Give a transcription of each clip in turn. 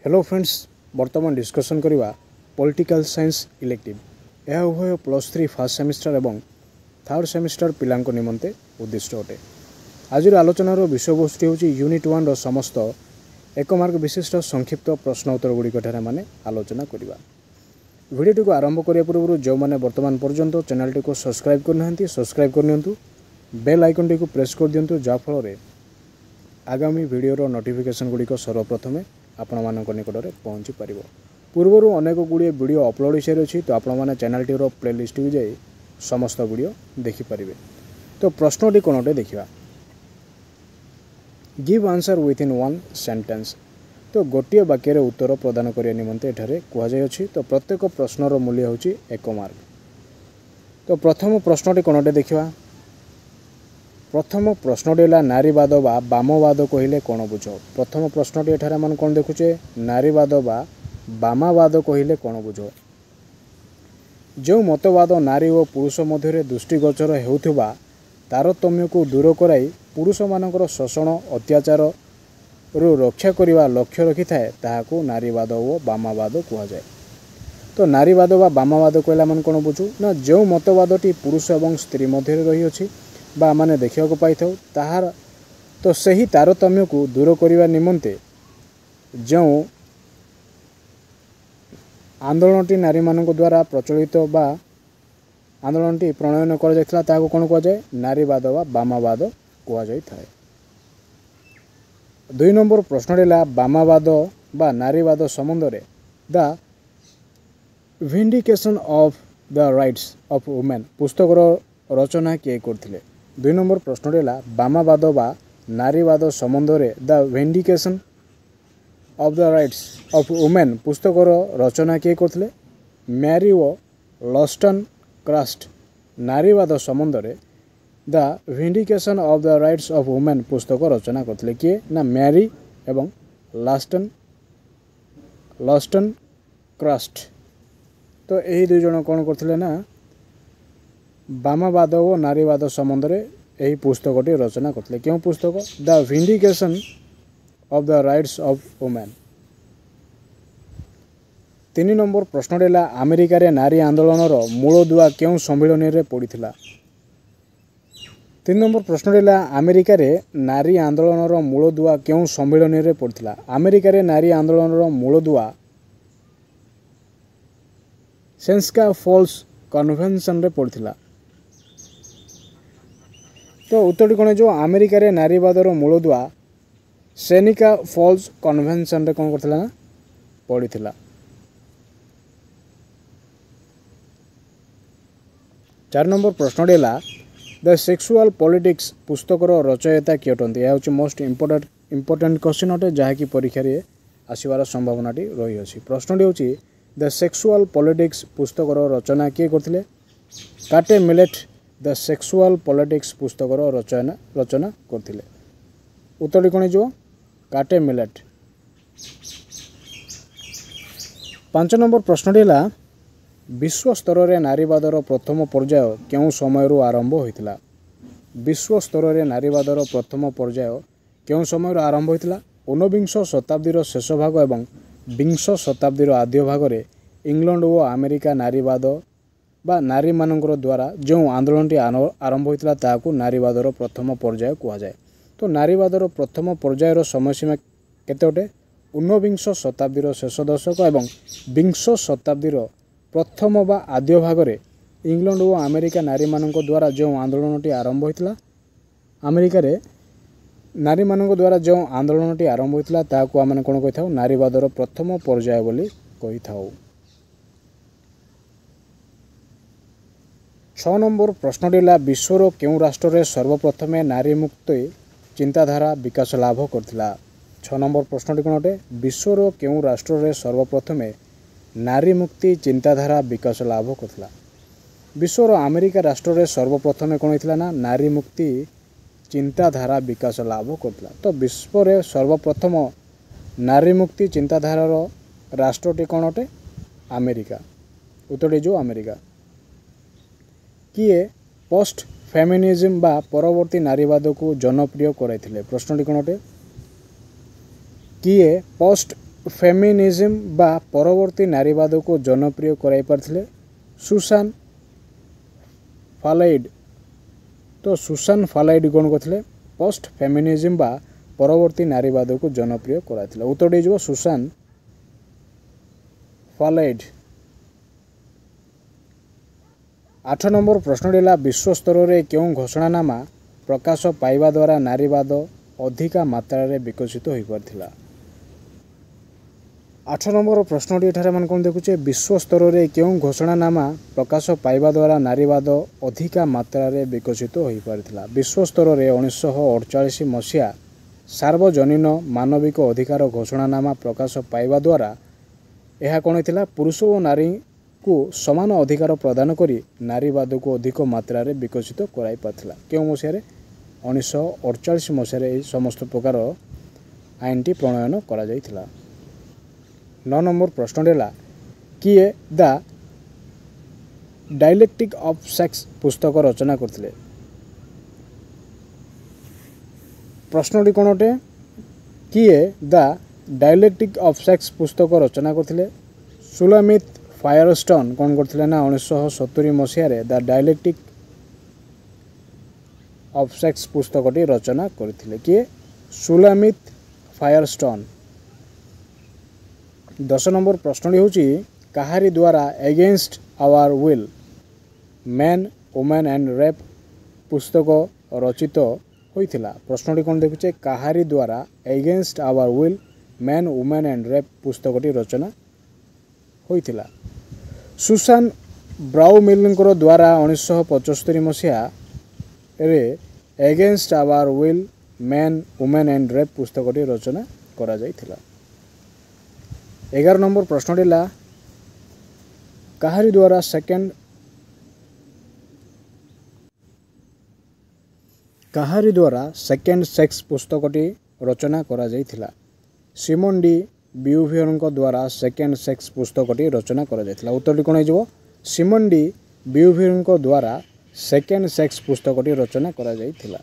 Hello friends वर्तमान discussion करवा political science elective यह उभय +3 फर्स्ट सेमिस्टर एवं थर्ड सेमिस्टर पिलांको निमंते उद्दिष्ट अटे। आज आलोचनार विषयवस्तु हूँ यूनिट 1 समस्त एक मार्क विशिष्ट संक्षिप्त प्रश्न उत्तर गुड़िक माने आलोचना करवा। वीडियो को आरंभ करने पूर्व जो मैंने वर्तमान पर्यंत चैनल को सब्सक्राइब करना सब्सक्राइब करनियंतु, बेल आइकन टी को प्रेस कर दिंतु जाफल आगामी वीडियोर नोटिफिकेशन गुड़िक सर्वप्रथमे आपण मानक निकट में पहुँची पार। पूर्वर अनेक गुड़िए वीडियो अपलोड हो सारी अच्छी, तो आपण मैंने चैनल टीर प्लेलिस्ट को जाई समस्त वीडियो देखिपारे। तो प्रश्नटी कौनटे देखा, give answer with in one sentence. तो गोटे वाक्य उत्तर प्रदान करने निमंते एठारे कहुई। तो प्रत्येक प्रश्नर मूल्य हूँ 1 मार्क। तो प्रथम प्रश्नटी कौनटे देखा, प्रथम प्रश्नटी है नारीवाद बा बामवाद कहले कौन बुझ। प्रथम प्रश्नटी एठारे आम कौन देखुचे, नारीवाद बा बामवाद कहले कौन बुझ। जो मतवाद नारी और पुरुष मध्य दृष्टिगोचर होउथुबा तारतम्य को दूर कराई पुरुष मानकर शोषण अत्याचार रु रक्षा करने लक्ष्य रखि थाए ताहाकू नारीवाद और बामवाद कहुए। तो नारीवाद बा बामवाद कहले आम कौन बुझू ना, जो मतवादटी पुरुष और स्त्री मध्य रही अछि बा माने देखा पाई ताहार तो सही तारतम्य को दूर करने निमंते जो आंदोलनटी नारी मानक द्वारा प्रचलित बा आंदोलनटी प्रणयन करा कौन कहुए, नारीवाद बा बामवाद कहुए। 2 नंबर प्रश्न है बामवाद बा नारीवाद संबंध में the vindication of the rights of women पुस्तकर रचना किए करथिले। 2 नंबर प्रश्न है बामवाद बा नारीवाद संबंध में the vindication of the rights of women पुस्तकर रचना किए करथिले, मैरी ओ लस्टन क्रास्ट। नारीवाद संबंध में the vindication of the rights of women पुस्तक रचना करथिले किए ना, मैरी एवं लस्टन क्रास्ट। तो यही 2 जन कौन करथिले ना, बामवाद और नारीवाद संबंध में यही पुस्तकटी रचना करथिले। क्यों पुस्तक, the vindication of the rights of women. 3 number प्रश्न है अमेरिका रे नारी आंदोलन मूल दुआ क्यों सम्मिलन में पड़ता। 3 नंबर प्रश्न है अमेरिका रे नारी आंदोलन मूल दुआ क्यों सम्मिलन में पड़ता। अमेरिका रे नारी आंदोलन मूल दुआ सेनेका फॉल्स कन्वेंशन रे पड़ता। तो उत्तर कौन जो अमेरिका रे नारीवाद मूल दुआ सेनेका फॉल्स कन्वेंशन रे कौन करथिला ना पड़ता। 4 नंबर प्रश्न है द सेक्सुअल पॉलिटिक्स पुस्तकर रचयिता किए अटंती। यह हूँ मोस्ट इम्पोर्टेंट क्वेश्चन अटे जहाँकि परीक्षा रे आसबार संभावनाटी रही अछि। प्रश्नटी हूँ द सेक्सुअल पॉलिटिक्स पुस्तकर रचना किए करथिले, काटे मिलेट द सेक्सुअल पॉलिटिक्स पुस्तकर रचना करथिले। उत्तर कौन जो काटे मिलेट। 5 नंबर प्रश्नटी है विश्व स्तर में नारीवादर प्रथम पर्याय क्यों समय आरंभ होता। विश्व स्तर में नारीवादर प्रथम पर्याय क्यों समय आरंभ होता। 19 शताब्दीर शेष भाग एवं 20 शताब्दीर आद्य भाग में इंग्लैंड और अमेरिका नारीवाद बा नारी मानकर द्वारा जो आंदोलनटी आरंभ होता ताकू नारीवादर प्रथम पर्याय कहुए। तो नारीवादर प्रथम पर्यायर समयसीमा केते अटे, 19 शताब्दीर शेष दशक एवं 20 शताब्दीर प्रथम बा आद्य भाग में इंग्लैंड और अमेरिका नारी मानक द्वारा जो आंदोलनटी आरंभ होता, अमेरिका रे नारी मानक द्वारा जो आंदोलनटी आरंभ होता ताकू आम कौन कही था, नारीवादर प्रथम पर्याय बोली कही था। 6 नंबर प्रश्न है विश्वर क्यों राष्ट्र में सर्वप्रथम नारी मुक्ति चिंताधारा विकास लाभ करथिला। 6 नंबर प्रश्न कौन अटे, विश्वर क्यों राष्ट्र में सर्वप्रथम नारी मुक्ति चिंताधारा विकास लाभ करथिला। विश्वर अमेरिका राष्ट्र में सर्वप्रथम कौन होता ना, नारी मुक्ति चिंताधारा विकास लाभ करथिला। तो विश्व में सर्वप्रथम नारी मुक्ति चिंताधारार राष्ट्रटी कौन अटे, अमेरिका। उत्तर जो अमेरिका। किए पोस्ट फेमिनिज्म बा परवर्ती नारीवाद को जनप्रिय कराइथिले। प्रश्नटी कौन अटे, किए पोस्ट फेमिनिज्म बा परवर्ती नारीवाद को जनप्रिय कराई पारथिले सुसान फालाइड। तो सुसान फालाइड कौन करथिले पोस्ट फेमिनिज्म बा परवर्ती नारीवाद को जनप्रिय कराइथिले। उत्तर जो सुसान फालाइड। 8 नंबर प्रश्न विश्व स्तर में क्यों घोषणानामा प्रकाश पाइबा द्वारा नारीवाद अधिका मात्रा विकसित हो पारथिला। 8 नंबर प्रश्न एठारे मन कौन देखुचे विश्व स्तर में क्यों घोषणानामा प्रकाश पाइबा द्वारा नारीवाद अधिका मात्रा विकसित हो पारथिला। विश्व स्तर में 1948 मसीहा सार्वजनीन मानविक अधिकार घोषणानामा प्रकाश पाइबा द्वारा यह कौन होता पुरुष और नारी को समान अधिकार प्रदान करी नारीवाद को अधिक मात्रा विकसित कराई पारथिला। क्यों मसीह 1948 मसीह समस्त प्रकार आईनटी प्रणयन करा जायथिला। 9 नंबर प्रश्न किए द डायलेक्टिक ऑफ सेक्स पुस्तक रचना करथिले। प्रश्नटी कौन अटे किए द डायलेक्टिक ऑफ सेक्स पुस्तक रचना करथिले। सुलामित फायरस्टोन कौन करथिले ना 1970 मसीह द डायलेक्टिक ऑफ सेक्स पुस्तकटी रचना करथिले किए सुलामित फायरस्टोन। 10 नंबर प्रश्न होची कहारी द्वारा against our will men women and rape पुस्तक रचित होइथिला। प्रश्नटी कौन देखुचे कहारी द्वारा against our will men women and rape पुस्तकटी रचना होइथिला। सुसान ब्राउमिलर द्वारा 1975 मसीहा रे against our will men women and rape पुस्तकटी रचना करा जायथिला। 11 नंबर प्रश्न कहारी द्वारा सेकेंड सेक्स पुस्तकटी रचना करा जायथिला। सिमोन डी ब्यूवियर द्वारा सेकेंड सेक्स पुस्तकटी रचना करा जायथिला। उत्तरटी कौन हो सिमोन डी ब्यूवियर द्वारा सेकेंड सेक्स पुस्तकटी रचना करा जायथिला।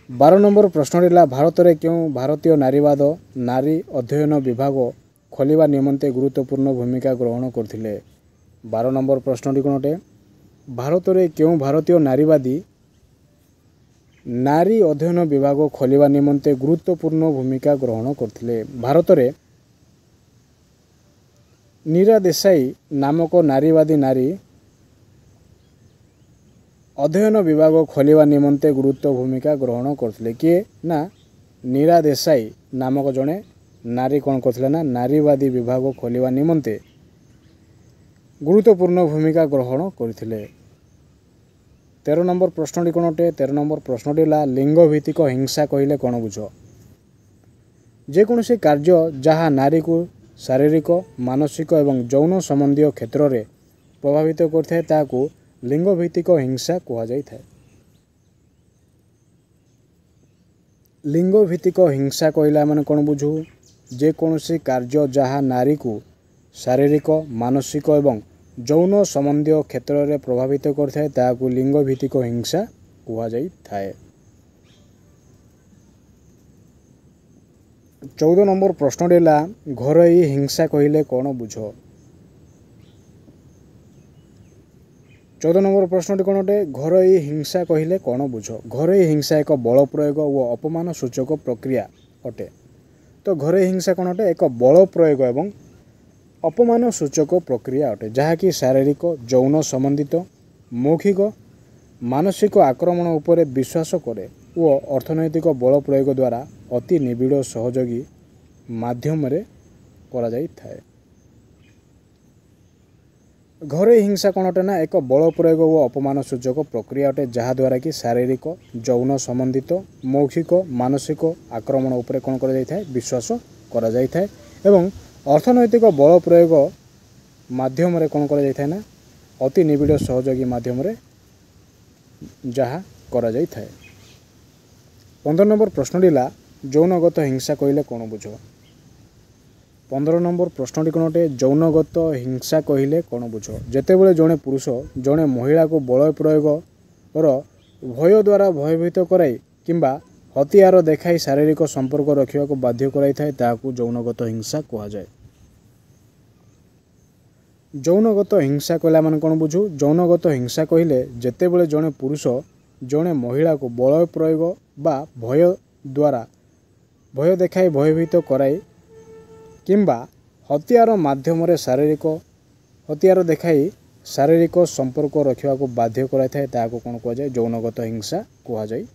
12 नंबर प्रश्न भारत में क्यों भारतीय नारीवाद नारी अध्ययन विभाग खोलिबा निमंते गुरुत्वपूर्ण भूमिका ग्रहण करथिले। 12 नंबर प्रश्नटी कौन अटे भारत में क्यों भारतीय नारीवादी नारी अध्ययन विभाग खोलिबा निमंते गुरुत्वपूर्ण भूमिका ग्रहण करथिले। भारत में नीरा देसाई नामक नारीवादी नारी अध्ययन विभाग खोलिबा निमंते गुरुत्व भूमिका ग्रहण करथिले किए ना नीरा देसाई नामक जड़े नारी कौन करथिले ना नारीवादी विभाग खोलिबा निमंते गुरुत्वपूर्ण भूमिका ग्रहण करथिले। 13 नंबर प्रश्नटी कौन अटे 13 नंबर प्रश्नटी लिंग भित्तिक हिंसा कहले कौन बुझ। जेकोसी कार्य जहाँ नारी को शारीरिक मानसिक एवं यौन संबंधी क्षेत्र में प्रभावित करथाय ताकू लिंग भित्तिक हिंसा कहा जायथाय। लिंग भित्तिक हिंसा कहला माने कौन बुझू जेकोसी कार्य जहाँ नारी को शारीरिक मानसिक एवं यौन संबंधी क्षेत्र में प्रभावित करथाय ताकू लिंग भित्तिक हिंसा कहा जायथाय। 14 नंबर प्रश्न घरोई हिंसा कहले कौन बुझ। 14 नंबर प्रश्नटी कौन अटे घरोई हिंसा कहले कौन बुझ। घरोई हिंसा एक बल प्रयोग और अपमान सूचक प्रक्रिया अटे। तो घरोई हिंसा कौन अटे एक बल प्रयोग एवं अपमान सूचक प्रक्रिया अटे जहाँकि शारीरिक यौन संबंधित मौखिक मानसिक आक्रमण उपरे विश्वास करे और अर्थनैतिक बल प्रयोग द्वारा अति निबिड़ सहयोगी माध्यम रे करा जायथाय। घरोई हिंसा कौन अटे ना एक बल प्रयोग और अपमान सूचक प्रक्रिया अटे जहाँद्वारा कि शारीरिक यौन संबंधित मौखिक मानसिक आक्रमण उपरे कौन करा जायथाय विश्वास करा जायथाय एवं अर्थनैतिक बल प्रयोग माध्यम रे कौन करा जायथाय ना अति निबिड़ सहयोगी माध्यम रे जहाँ करा जायथाय। 15 नंबर प्रश्नटी यौनगत हिंसा कहले कौन बुझ। 15 नंबर प्रश्नटी कौन अटे यौनगत हिंसा कहले कौन बुझ। जेतेबेले जड़े पुरुष जड़े महिला को बल प्रयोग भय द्वारा भयभीत कराई किंबा हथियार देखाई शारीरिक संपर्क रखा बाध्य कराइथाए ताहाकू यौनगत हिंसा कुहाଯାए। यौनगत हिंसा कहले आम कौन बुझू? यौनगत हिंसा कहले जेतेबेले जड़े पुरुष जड़े महिला को बल प्रयोग बा भय द्वारा भय देखाई भयभीत कराई किंबा हथियार माध्यम हथियार देखाई शारीरिक संपर्क रखा बाध्य कराइथाए ताहाकू कौन कुहाଯାए? यौनगत हिंसा कुहाଯାए।